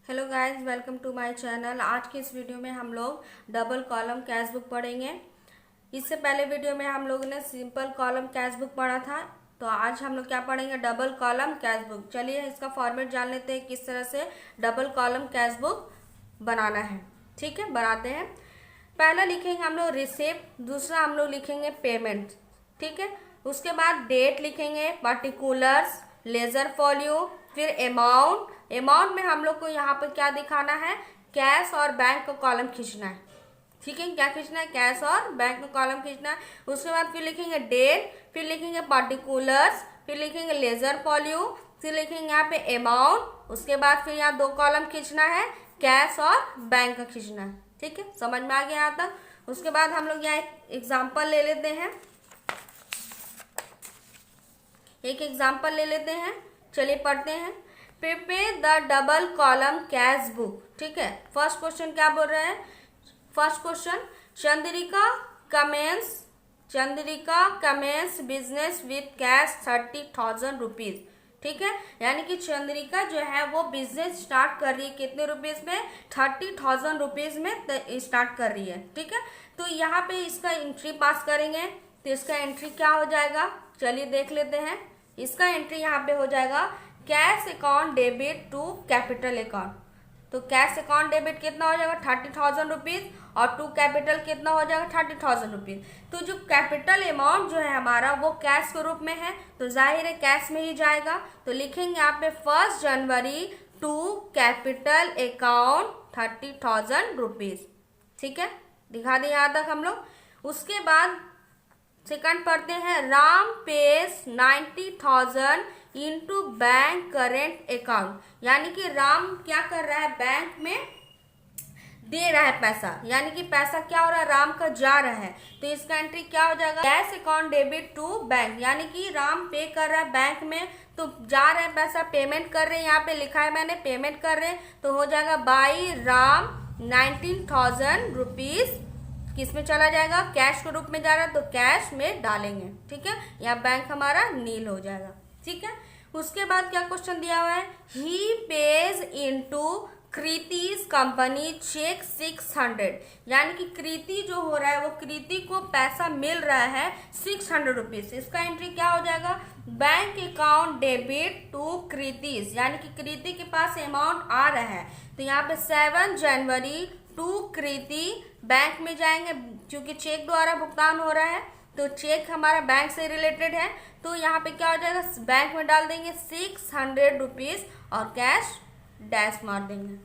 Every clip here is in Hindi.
Hello guys, welcome to my channel. आज के इस वीडियो में हम लोग डबल कॉलम कैश बुक पढ़ेंगे। इससे पहले वीडियो में हम लोगों ने सिंपल कॉलम कैश बुक पढ़ा था, तो आज हम लोग क्या पढ़ेंगे, डबल कॉलम कैश बुक। चलिए इसका फॉर्मेट जान लेते हैं, किस तरह से डबल कॉलम कैश बुक बनाना है। ठीक है, बनाते हैं। पहला लिखेंगे हम लोग रिसिप्ट, दूसरा हम लोग लिखेंगे पेमेंट। ठीक है, उसके बाद डेट लिखेंगे, पर्टिकुलर्स, लेजर फॉल्यू, फिर अमाउंट। अमाउंट में हम लोग को यहाँ पर क्या दिखाना है, कैश और बैंक का कॉलम खींचना है। ठीक है, क्या खींचना है, कैश और बैंक का कॉलम खींचना है। उसके बाद फिर लिखेंगे डेट, फिर लिखेंगे पर्टिकुलर्स, फिर लिखेंगे लेजर फॉल्यू, फिर लिखेंगे यहाँ पे अमाउंट। उसके बाद फिर यहाँ दो कॉलम खींचना है, कैश और बैंक का खींचना है। ठीक है, समझ में आ गया यहाँ तक। उसके बाद हम लोग यहाँ एक एग्जाम्पल ले लेते हैं, एक एग्जाम्पल ले लेते हैं। चलिए पढ़ते हैं। Prepare the double column cash book. ठीक है, फर्स्ट क्वेश्चन क्या बोल रहे हैं। First question, Chandrika commences business with cash 30,000 rupees. ठीक है, यानी कि चंद्रिका जो है वो बिजनेस स्टार्ट कर रही है, कितने रुपीज में, 30,000 रुपीज में स्टार्ट कर रही है। ठीक है, तो यहाँ पे इसका एंट्री पास करेंगे, तो इसका एंट्री क्या हो जाएगा, चलिए देख लेते हैं। इसका एंट्री यहाँ पे हो जाएगा cash account debit to capital account. तो कैश अकाउंट डेबिट कितना हो जाएगा, 30,000 रुपीज, और टू कैपिटल कितना हो जाएगा, 30,000 रुपीज। तो जो कैपिटल अमाउंट जो है हमारा वो कैश के रूप में है, तो जाहिर है कैश में ही जाएगा। तो लिखेंगे यहाँ पे 1 जनवरी टू कैपिटल अकाउंट 30,000 रुपीज। ठीक है, दिखा दें यहाँ तक हम लोग। उसके बाद सेकंड पढ़ते हैं, Ram page 90,000 into bank current account. यानी कि राम क्या कर रहा है, बैंक में दे रहा है पैसा, यानी कि पैसा क्या हो रहा है, राम का जा रहा है। तो इसका एंट्री क्या हो जाएगा, cash account debit to bank, यानी कि राम पे कर रहा है बैंक में, तो जा रहा है पैसा, पेमेंट कर रहे हैं, यहाँ पे लिखा है मैंने पेमेंट कर रहे हैं, तो हो जाएगा बाई राम 19,000 रुपीज किस में चला जाएगा, कैश के रूप में जा रहा है, तो कैश में डालेंगे। ठीक है, यहाँ बैंक हमारा नील हो जाएगा। ठीक है, उसके बाद क्या क्वेश्चन दिया हुआ है, ही पेज इनटू कृति's कंपनी चेक 600, यानी कि कृति जो हो रहा है वो कृति को पैसा मिल रहा है 600 रुपीज। इसका एंट्री क्या हो जाएगा, बैंक अकाउंट डेबिट टू कृति's, यानी कि कृति के पास अमाउंट आ रहा है, तो यहाँ पे 7 जनवरी टू कृति बैंक में जाएंगे, क्योंकि चेक द्वारा भुगतान हो रहा है, तो चेक हमारा बैंक से रिलेटेड है, तो यहाँ पे क्या हो जाएगा, बैंक में डाल देंगे 600 रुपीज और कैश डैश मार देंगे।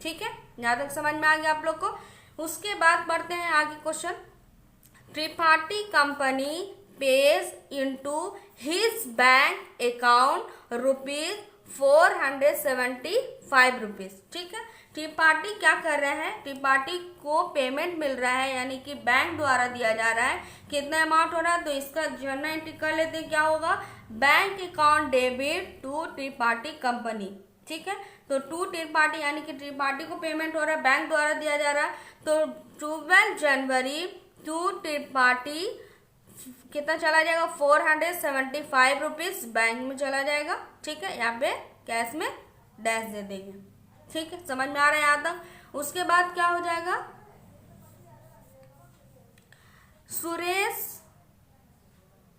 ठीक है, यहाँ तक समझ में आ गया आप लोग को। उसके बाद पढ़ते हैं आगे question, Tripathi company page into his bank account rupees 475 rupees. ठीक है, त्रिपाठी क्या कर रहे हैं, त्रिपाठी को पेमेंट मिल रहा है, यानी कि बैंक द्वारा दिया जा रहा है, कितना अमाउंट हो रहा है, तो इसका जर्नल एंट्री कर लेते हैं, क्या होगा, bank account debit to Tripathi company. ठीक है, तो टू त्रिपाठी यानी कि त्रिपाठी को पेमेंट हो रहा है, बैंक द्वारा दिया जा रहा है, तो 12 जनवरी टू त्रिपाठी कितना चला जाएगा, 475 रुपीज बैंक में चला जाएगा। ठीक है, यहाँ पे कैश में डैश दे देंगे। ठीक है, समझ में आ रहा है यहाँ तक। उसके बाद क्या हो जाएगा, Suresh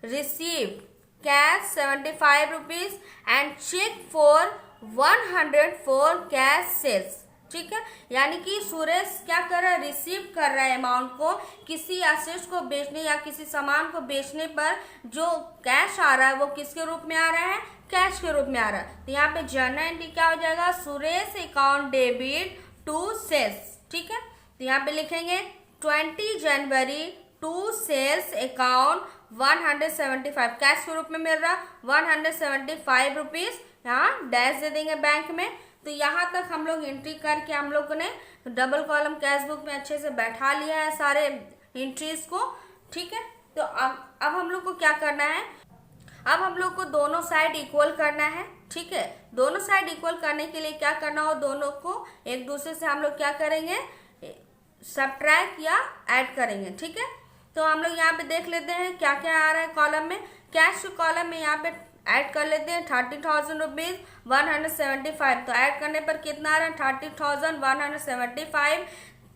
received cash 75 rupees and cheque for 104 cash sales. ठीक है, यानी कि सुरेश क्या कर रहा है, रिसीव कर रहा है अमाउंट को, किसी एसेट को बेचने या किसी सामान को बेचने पर जो कैश आ रहा है वो किसके रूप में आ रहा है, कैश के रूप में आ रहा है। तो यहाँ पे जर्नल एंट्री क्या हो जाएगा, Suresh account debit to sales. ठीक है, तो यहाँ पे लिखेंगे 20 जनवरी टू सेल्स अकाउंट 175, कैश के रूप में मिल रहा 175 रुपीज, यहाँ डैश दे देंगे बैंक में। तो यहाँ तक हम लोग एंट्री करके हम लोगों ने डबल कॉलम कैश बुक में अच्छे से बैठा लिया है सारे एंट्रीज को। ठीक है, तो अब हम लोग को क्या करना है, अब हम लोग को दोनों साइड इक्वल करना है। ठीक है, दोनों साइड इक्वल करने के लिए क्या करना हो, दोनों को एक दूसरे से हम लोग क्या करेंगे, सबट्रैक्ट या ऐड करेंगे। ठीक है, तो हम लोग यहाँ पे देख लेते हैं क्या क्या आ रहा है कॉलम में। कैश के कॉलम में यहाँ पे ऐड कर लेते हैं 30,000 रुपीज 175। तो ऐड करने पर कितना आ रहा है 30,175।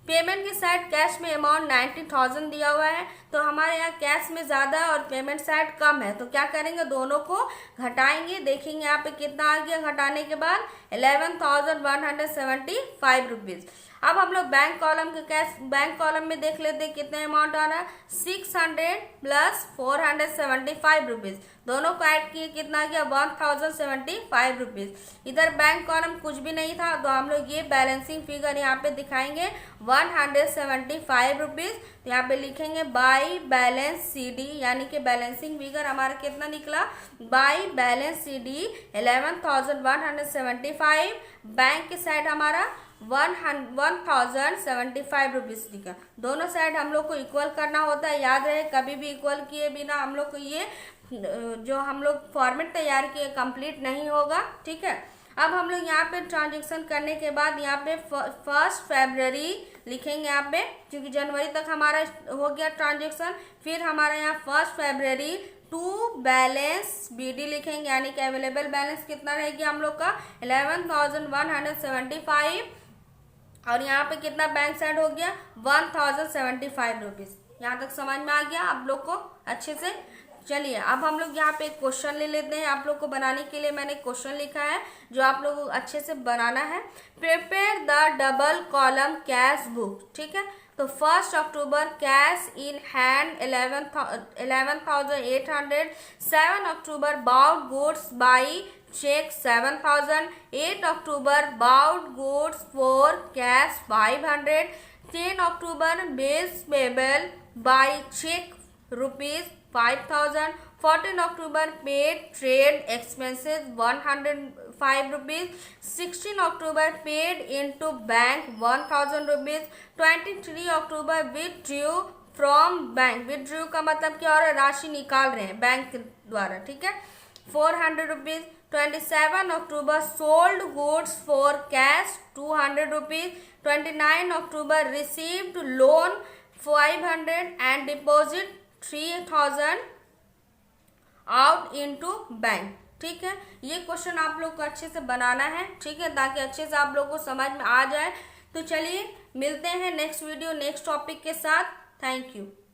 पेमेंट की साइड कैश में अमाउंट 90,000 दिया हुआ है, तो हमारे यहाँ कैश में ज़्यादा और पेमेंट साइड कम है, तो क्या करेंगे दोनों को घटाएंगे। देखेंगे यहाँ पे कितना आ गया घटाने के बाद 11,175 रुपीज़। अब हम लोग बैंक कॉलम के बैंक कॉलम में देख लेते हैं कितने अमाउंट आ रहा है 600 प्लस 475 रुपीज़। दोनों को ऐड किए कितना गया 1,075 रुपीज़। इधर बैंक कॉलम कुछ भी नहीं था, तो हम लोग ये बैलेंसिंग फिगर यहाँ पे दिखाएंगे 175 रुपीज़। तो यहाँ पे लिखेंगे बाई बैलेंस CD, यानी कि बैलेंसिंग फिगर हमारा कितना निकला बाई बैलेंस CD 11,175। बैंक के साइड हमारा 1,075 रुपीज़ दिखा। दोनों साइड हम लोग को इक्वल करना होता है, याद रहे कभी भी इक्वल किए बिना हम लोग को ये जो हम लोग फॉर्मेट तैयार किए कंप्लीट नहीं होगा। ठीक है, अब हम लोग यहाँ पे ट्रांजेक्शन करने के बाद यहाँ पे 1 फरवरी लिखेंगे यहाँ पे, क्योंकि जनवरी तक हमारा हो गया ट्रांजेक्शन। फिर हमारा यहाँ 1 फरवरी टू बैलेंस BD लिखेंगे, यानी कि अवेलेबल बैलेंस कितना रहेगी हम लोग का 11,175। और यहाँ पे कितना बैंक साइड हो गया 1,075 रुपीज़। यहाँ तक समझ में आ गया आप लोग को अच्छे से। चलिए अब हम लोग यहाँ पे एक क्वेश्चन ले लेते हैं। आप लोग को बनाने के लिए मैंने क्वेश्चन लिखा है जो आप लोग को अच्छे से बनाना है। Prepare the double column cash book. ठीक है, तो 1 October cash in hand 11,800। 7 October bought goods by cheque 7,000। 8 October bought goods for cash 500। 10 October bills payable by cheque ₹5,000। 14 October paid trade expenses 105 rupees. 16 October paid into bank 1,000 rupees. 23 October withdrew from bank. Withdrew का मतलब क्या हो रहा है राशि निकाल रहे हैं बैंक द्वारा। ठीक है, 400 rupees. 27 October sold goods for cash 200 rupees. 29 October received loan 500 and deposit 3,000 out into bank. ठीक है, ये क्वेश्चन आप लोग को अच्छे से बनाना है। ठीक है, ताकि अच्छे से आप लोग को समझ में आ जाए। तो चलिए मिलते हैं नेक्स्ट वीडियो नेक्स्ट टॉपिक के साथ। Thank you.